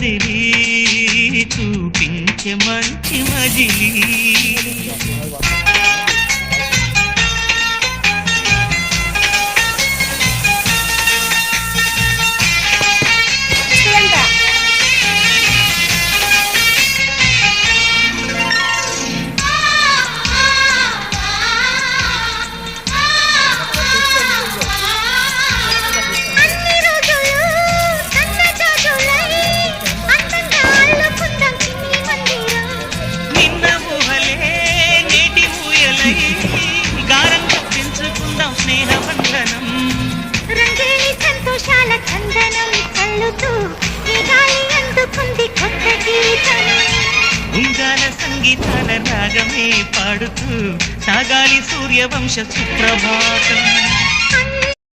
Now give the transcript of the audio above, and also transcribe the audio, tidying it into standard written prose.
కదిలి చూపించే మంచి మజిలీ గారంగా పెంచుకుందాం స్నేహబంధనం రంగేణి సంతోషాల చందనం చల్లుతూ ఈ గాలి అందుకుంది కొత్త గీతం ఉంగాల సంగీతాల రాగమే పాడుతూ సాగాలి సూర్యవంశ సుప్రభాతం